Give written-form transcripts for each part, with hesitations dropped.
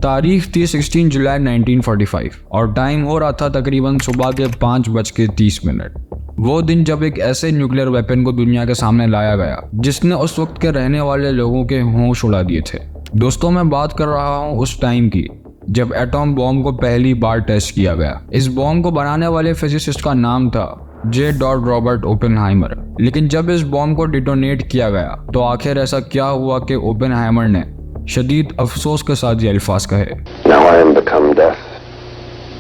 तारीख थी 16 जुलाई 1945 और टाइम हो रहा था तकरीबन सुबह के 5:30। वो दिन जब एक ऐसे न्यूक्लियर वेपन को दुनिया के सामने लाया गया जिसने उस वक्त के रहने वाले लोगों के होश उड़ा दिए थे। दोस्तों, मैं बात कर रहा हूँ उस टाइम की जब एटॉम बॉम्ब को पहली बार टेस्ट किया गया। इस बॉम्ब को बनाने वाले फिजिसिस्ट का नाम था जे. Robert Oppenheimer. लेकिन जब इस बॉम्ब को डिटोनेट किया गया तो आखिर ऐसा क्या हुआ कि ओपेनहाइमर ने शदीद अफसोस के साथ ये अल्फाज कहे, Now I am become death,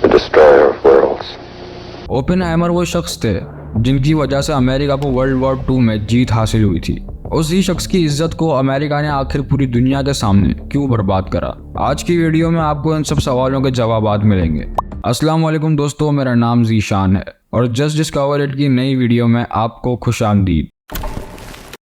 the destroyer of worlds. Oppenheimer वो शख्स थे जिनकी वजह से अमेरिका को वर्ल्ड वॉर 2 में जीत हासिल हुई थी। उसी शख्स की इज्जत को अमेरिका ने आखिर पूरी दुनिया के सामने क्यों बर्बाद करा? आज की वीडियो में आपको इन सब सवालों के जवाब मिलेंगे। अस्सलाम वालेकुम दोस्तों, मेरा नाम ज़ीशान है और जस्ट डिस्कवर इट की नई वीडियो में आपको खुशामदीद।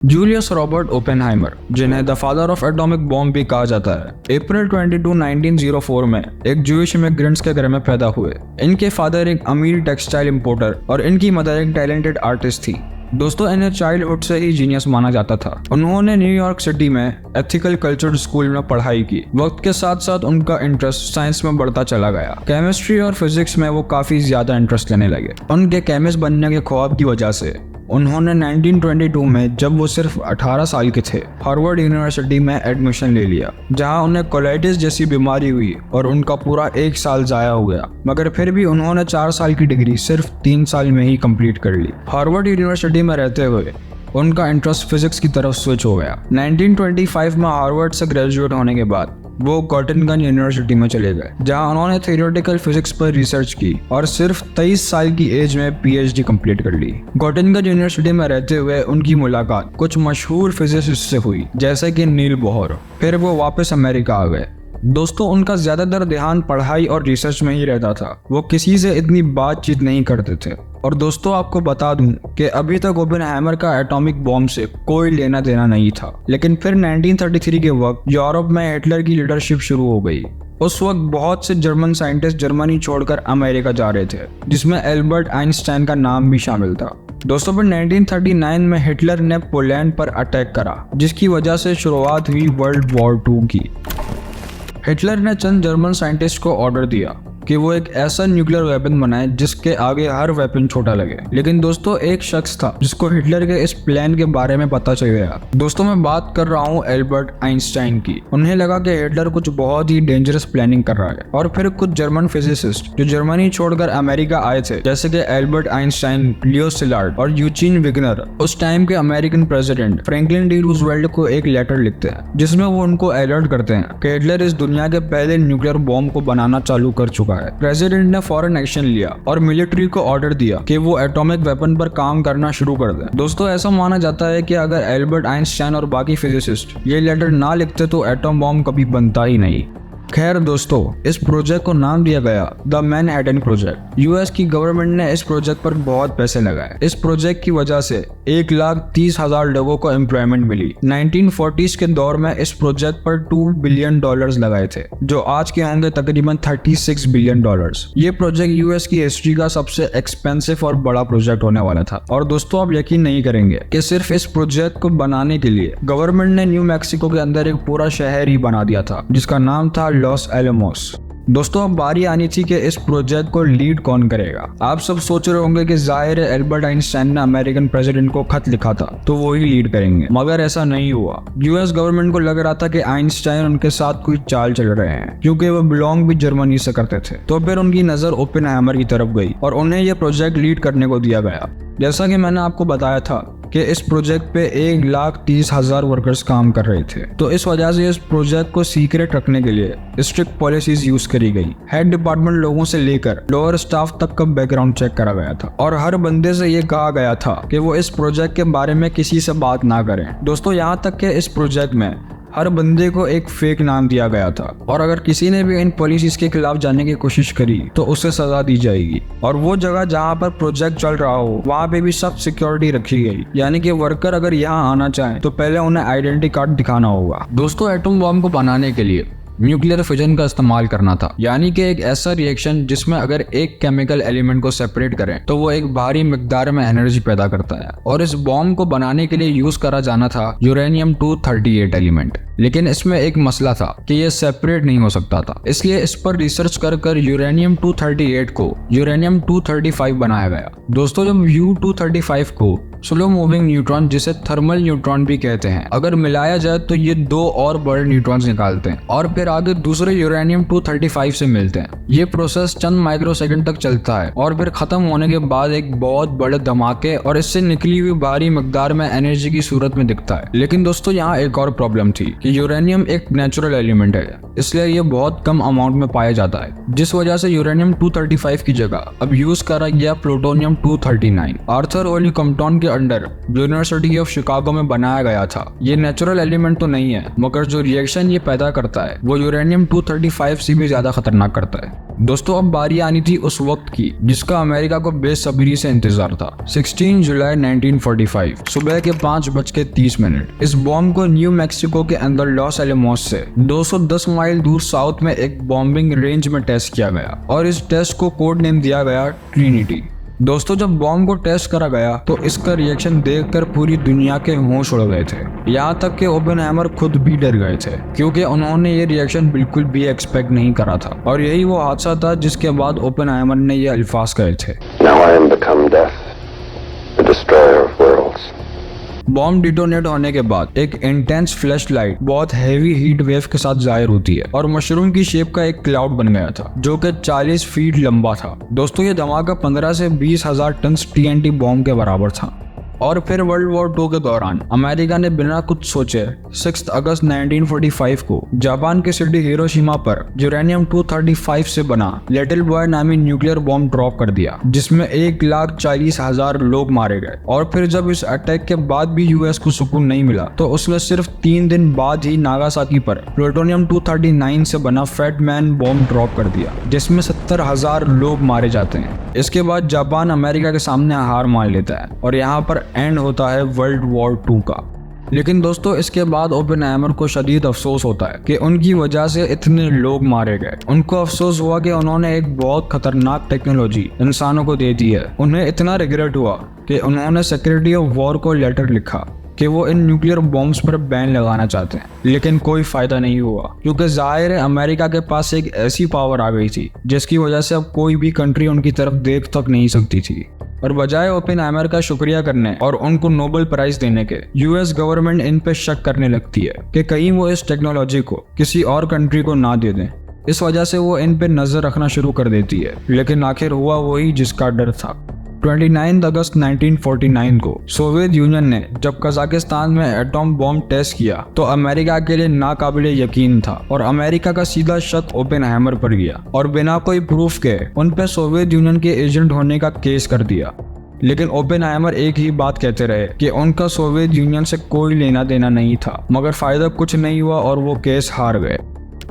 जूलियस रॉबर्ट ओपेनहाइमर, जिन्हें the father of atomic bomb भी कहा जाता है, अप्रैल 22, 1904 में एक जूइश इमिग्रेंट्स के घर में पैदा हुए। इनके फादर एक अमीर टेक्सटाइल इंपोर्टर और इनकी मदर एक टैलेंटेड आर्टिस्ट थी। दोस्तों, इन्हें चाइल्डहुड से ही जीनियस माना जाता था। उन्होंने न्यूयॉर्क सिटी में एथिकल कल्चर स्कूल में पढ़ाई की। वक्त के साथ साथ उनका इंटरेस्ट साइंस में बढ़ता चला गया। केमिस्ट्री और फिजिक्स में वो काफी ज्यादा इंटरेस्ट लेने लगे। उनके केमिस्ट बनने के ख्वाब की वजह से उन्होंने 1922 में, जब वो सिर्फ 18 साल के थे, हार्वर्ड यूनिवर्सिटी में एडमिशन ले लिया, जहां उन्हें कोलाइटिस जैसी बीमारी हुई और उनका पूरा 1 साल जाया हो गया। मगर फिर भी उन्होंने 4 साल की डिग्री सिर्फ 3 साल में ही कंप्लीट कर ली। हार्वर्ड यूनिवर्सिटी में रहते हुए उनका इंटरेस्ट फिजिक्स की तरफ स्विच हो गया। 1925 में हार्वर्ड से ग्रेजुएट होने के बाद वो गॉटिंगन यूनिवर्सिटी में चले गए, जहां उन्होंने थियोरेटिकल फिजिक्स पर रिसर्च की और सिर्फ 23 साल की एज में पीएचडी कंप्लीट कर ली। गॉटिंगन यूनिवर्सिटी में रहते हुए उनकी मुलाकात कुछ मशहूर फिजिसिस्ट से हुई, जैसे कि नील बोहर। फिर वो वापस अमेरिका आ गए। दोस्तों, उनका ज्यादातर ध्यान पढ़ाई और रिसर्च में ही रहता था। वो किसी से इतनी बातचीत नहीं करते थे। और दोस्तों, आपको बता दूं कि अभी तक ओपेनहाइमर का एटॉमिक बॉम्ब से कोई लेना देना नहीं था। लेकिन फिर 1933 के वक्त यूरोप में हिटलर की लीडरशिप शुरू हो गई। उस वक्त बहुत से जर्मन साइंटिस्ट जर्मनी छोड़कर अमेरिका जा रहे थे, जिसमें एल्बर्ट आइंस्टाइन का नाम भी शामिल था। दोस्तों, फिर 1939 में हिटलर ने पोलैंड पर अटैक करा, जिसकी वजह से शुरुआत हुई वर्ल्ड वॉर 2 की। हिटलर ने चंद जर्मन साइंटिस्ट को ऑर्डर दिया कि वो एक ऐसा न्यूक्लियर वेपन बनाए जिसके आगे हर वेपन छोटा लगे। लेकिन दोस्तों, एक शख्स था जिसको हिटलर के इस प्लान के बारे में पता चल गया। दोस्तों, मैं बात कर रहा हूँ एल्बर्ट आइंस्टाइन की। उन्हें लगा कि हिटलर कुछ बहुत ही डेंजरस प्लानिंग कर रहा है और फिर कुछ जर्मन फिजिसिस्ट जो जर्मनी छोड़कर अमेरिका आए थे, जैसे कि एल्बर्ट आइंस्टाइन, लियो सिलार्ड और यूजीन विग्नर, उस टाइम के American president Franklin D Roosevelt को एक लेटर लिखते हैं, जिसमें वो उनको अलर्ट करते हैं कि हिटलर इस दुनिया के पहले न्यूक्लियर बॉम्ब को बनाना चालू कर चुका है। प्रेसिडेंट ने फौरन एक्शन लिया और मिलिट्री को ऑर्डर दिया कि वो एटॉमिक वेपन पर काम करना शुरू कर दे। दोस्तों, ऐसा माना जाता है कि अगर एल्बर्ट आइंस्टाइन और बाकी फिजिसिस्ट ये लेटर ना लिखते तो एटॉम बॉम्ब कभी बनता ही नहीं। खैर दोस्तों, इस प्रोजेक्ट को नाम दिया गया द मैनहट्टन प्रोजेक्ट। यूएस की गवर्नमेंट ने इस प्रोजेक्ट पर बहुत पैसे लगाए। इस प्रोजेक्ट की वजह से 1,30,000 लोगों को एम्प्लॉयमेंट मिली। 1940s के दौर में इस प्रोजेक्ट पर $2 बिलियन लगाए थे, जो आज के होंगे तकरीबन $36 बिलियन। ये प्रोजेक्ट यूएस की हिस्ट्री का सबसे एक्सपेंसिव और बड़ा प्रोजेक्ट होने वाला था। और दोस्तों, आप यकीन नहीं करेंगे कि सिर्फ इस प्रोजेक्ट को बनाने के लिए गवर्नमेंट ने न्यू मैक्सिको के अंदर एक पूरा शहर ही बना दिया था, जिसका नाम था लॉस एलमोस। दोस्तों, अब बारी आनी थी कि इस प्रोजेक्ट को लीड कौन करेगा। आप सब सोच रहे होंगे कि जाहिर है एल्बर्ट आइंस्टाइन ने अमेरिकन प्रेसिडेंट को खत लिखा था तो वो ही लीड करेंगे, मगर ऐसा नहीं हुआ। यूएस गवर्नमेंट को लग रहा था कि आइंस्टाइन उनके साथ कोई चाल चल रहे हैं, क्योंकि वो बिलोंग भी जर्मनी से करते थे। तो फिर उनकी नजर ओपेनहाइमर की तरफ गई और उन्हें यह प्रोजेक्ट लीड करने को दिया गया। जैसा कि मैंने आपको बताया था कि इस प्रोजेक्ट पे 1,30,000 वर्कर्स काम कर रहे थे, तो इस वजह से इस प्रोजेक्ट को सीक्रेट रखने के लिए स्ट्रिक्ट पॉलिसीज यूज करी गई। हेड डिपार्टमेंट लोगों से लेकर लोअर स्टाफ तक का बैकग्राउंड चेक करा गया था और हर बंदे से ये कहा गया था कि वो इस प्रोजेक्ट के बारे में किसी से बात ना करें। दोस्तों, यहाँ तक कि इस प्रोजेक्ट में हर बंदे को एक फेक नाम दिया गया था और अगर किसी ने भी इन पॉलिसीज के खिलाफ जाने की कोशिश करी तो उसे सजा दी जाएगी। और वो जगह जहाँ पर प्रोजेक्ट चल रहा हो वहाँ पे भी सब सिक्योरिटी रखी गई, यानी कि वर्कर अगर यहाँ आना चाहे तो पहले उन्हें आइडेंटिटी कार्ड दिखाना होगा। दोस्तों, एटम बॉम्ब को बनाने के लिए न्यूक्लियर फिजन का इस्तेमाल करना था, यानी कि एक ऐसा रिएक्शन जिसमें अगर एक केमिकल एलिमेंट को सेपरेट करें तो वो एक भारी मिकदार में एनर्जी पैदा करता है। और इस बॉम्ब को बनाने के लिए यूज करा जाना था यूरेनियम 238 एलिमेंट। लेकिन इसमें एक मसला था कि ये सेपरेट नहीं हो सकता था। इसलिए इस पर रिसर्च कर यूरेनियम 238 को यूरेनियम 235 बनाया गया। दोस्तों जब U-235 को स्लो मूविंग न्यूट्रॉन जिसे थर्मल न्यूट्रॉन भी कहते हैं अगर मिलाया जाए तो ये 2 और बड़े न्यूट्रॉन्स निकालते हैं और फिर आगे दूसरे यूरेनियम 235 से मिलते हैं। ये प्रोसेस चंद माइक्रोसेकंड तक चलता है और फिर खत्म होने के बाद एक बहुत बड़े धमाके और इससे निकली हुई भारी मकदार में एनर्जी की सूरत में दिखता है। लेकिन दोस्तों यहाँ एक और प्रॉब्लम थी कि यूरेनियम एक नेचुरल एलिमेंट है, इसलिए ये बहुत कम अमाउंट में पाया जाता है, जिस वजह से यूरेनियम 235 की जगह अब यूज करा गया प्लूटोनियम 239 आर्थर ओली कॉम्पटन के अंडर यूनिवर्सिटी ऑफ शिकागो में बनाया गया था। ये नेचुरल एलिमेंट तो नहीं है, मगर जो रिएक्शन ये पैदा करता है वो यूरेनियम 235 से भी ज्यादा खतरनाक करता है। दोस्तों अब बारी आनी थी उस वक्त की जिसका अमेरिका को बेसब्री से इंतजार था। 16 जुलाई 1945 सुबह के 5:30। इस बॉम्ब को न्यू मैक्सिको के अंदर लॉस एलमोस से 210 माइल दूर साउथ में एक बॉम्बिंग रेंज में टेस्ट किया गया और इस टेस्ट को कोड नेम दिया गया ट्रिनिटी। दोस्तों जब बॉम्ब को टेस्ट करा गया तो इसका रिएक्शन देखकर पूरी दुनिया के होश उड़ गए थे। यहाँ तक कि ओपेनहाइमर खुद भी डर गए थे क्योंकि उन्होंने ये रिएक्शन बिल्कुल भी एक्सपेक्ट नहीं करा था और यही वो हादसा था जिसके बाद ओपेनहाइमर ने ये अल्फाज कहे थे, Now I am become death, the destroyer of worlds. Bomb detonate होने के बाद एक इंटेंस फ्लैश लाइट बहुत हैवी हीट वेव के साथ जाहिर होती है और मशरूम की शेप का एक क्लाउड बन गया था जो कि 40 फीट लंबा था। दोस्तों ये धमाका 15 से 20 हजार टन TNT बॉम्ब के बराबर था। और फिर वर्ल्ड वॉर 2 के दौरान अमेरिका ने बिना कुछ सोचे 6 अगस्त 1945 को जापान के सिटी हिरोशिमा पर यूरेनियम 235 से बना लिटिल बॉय नामी न्यूक्लियर बॉम्ब ड्रॉप कर दिया जिसमें 1,40,000 लोग मारे गए। और फिर जब इस अटैक के बाद भी यूएस को सुकून नहीं मिला तो उसने सिर्फ 3 दिन बाद ही नागासाकी पर प्लूटोनियम 239 से बना फैट मैन बॉम्ब ड्रॉप कर दिया जिसमें 70,000 लोग मारे जाते हैं। इसके बाद जापान अमेरिका के सामने हार मान लेता है और यहाँ पर एंड होता है वर्ल्ड वॉर 2 का। लेकिन दोस्तों इसके बाद ओपेनहाइमर को शदीद अफसोस होता है कि उनकी वजह से इतने लोग मारे गए। उनको अफसोस हुआ कि उन्होंने एक बहुत खतरनाक टेक्नोलॉजी इंसानों को दे दी है। उन्हें इतना रिग्रेट हुआ कि उन्होंने सेक्रेटरी ऑफ वॉर को लेटर लिखा कि वो इन न्यूक्लियर बॉम्ब्स पर बैन लगाना चाहते हैं, लेकिन कोई फायदा नहीं हुआ क्योंकि जाहिर है अमेरिका के पास एक ऐसी पावर आ गई थी जिसकी वजह से अब कोई भी कंट्री उनकी तरफ देख तक नहीं सकती थी। और बजाय ओपेनहाइमर का शुक्रिया करने और उनको नोबेल प्राइज देने के यूएस गवर्नमेंट इन पे शक करने लगती है कि कहीं वो इस टेक्नोलॉजी को किसी और कंट्री को ना दे दें। इस वजह से वो इन पे नजर रखना शुरू कर देती है, लेकिन आखिर हुआ वही जिसका डर था। 29 अगस्त 1949 को सोवियत यूनियन ने जब कजाकिस्तान में एटॉम बॉम्ब टेस्ट किया तो अमेरिका के लिए नाकाबिले यकीन था और अमेरिका का सीधा शक ओपेनहाइमर पर गया और बिना कोई प्रूफ के उन पे सोवियत यूनियन के एजेंट होने का केस कर दिया। लेकिन ओपेनहाइमर एक ही बात कहते रहे कि उनका सोवियत यूनियन से कोई लेना देना नहीं था, मगर फायदा कुछ नहीं हुआ और वो केस हार गए।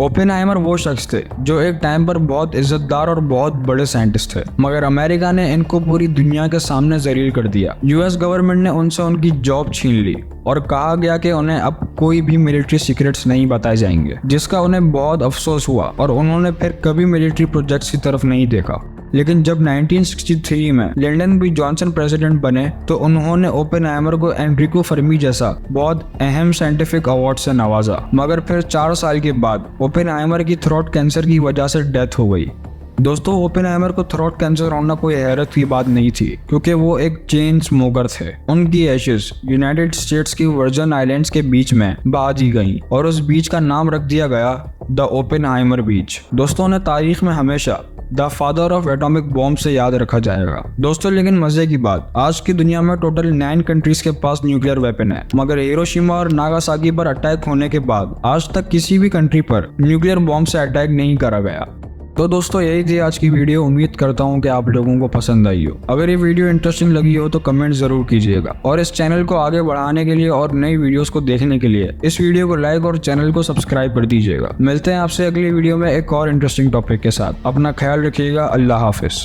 ओपेनहाइमर वो शख्स थे जो एक टाइम पर बहुत इज्जतदार और बहुत बड़े साइंटिस्ट थे, मगर अमेरिका ने इनको पूरी दुनिया के सामने जलील कर दिया। यूएस गवर्नमेंट ने उनसे उनकी जॉब छीन ली और कहा गया कि उन्हें अब कोई भी मिलिट्री सीक्रेट्स नहीं बताए जाएंगे, जिसका उन्हें बहुत अफसोस हुआ और उन्होंने फिर कभी मिलिट्री प्रोजेक्ट्स की तरफ नहीं देखा। लेकिन जब 1963 में लिंडन बी जॉनसन प्रेसिडेंट बने तो उन्होंने ओपेनहाइमर को एनरिको फर्मी जैसा बहुत अहम साइंटिफिक अवार्ड से नवाजा, मगर फिर 4 साल के बाद ओपेनहाइमर की थ्रोट कैंसर की वजह से डेथ हो गई। दोस्तों ओपेनहाइमर को थ्रोट कैंसर होना कोई हैरत की बात नहीं थी क्योंकि वो एक चेन स्मोकर थे। उनकी एशेस यूनाइटेड स्टेट्स की वर्जन आइलैंड्स के बीच में बहा दी गई और उस बीच का नाम रख दिया गया द ओपेनहाइमर बीच। दोस्तों ने तारीख में हमेशा the father of atomic bomb से याद रखा जाएगा। दोस्तों लेकिन मजे की बात, आज की दुनिया में टोटल 9 कंट्रीज के पास न्यूक्लियर वेपन है, मगर हिरोशिमा और नागासाकी पर अटैक होने के बाद आज तक किसी भी कंट्री पर न्यूक्लियर बॉम्ब से अटैक नहीं करा गया। तो दोस्तों यही थी आज की वीडियो। उम्मीद करता हूँ कि आप लोगों को पसंद आई हो। अगर ये वीडियो इंटरेस्टिंग लगी हो तो कमेंट जरूर कीजिएगा और इस चैनल को आगे बढ़ाने के लिए और नई वीडियोस को देखने के लिए इस वीडियो को लाइक और चैनल को सब्सक्राइब कर दीजिएगा। मिलते हैं आपसे अगली वीडियो में एक और इंटरेस्टिंग टॉपिक के साथ। अपना ख्याल रखिएगा। अल्लाह हाफिज।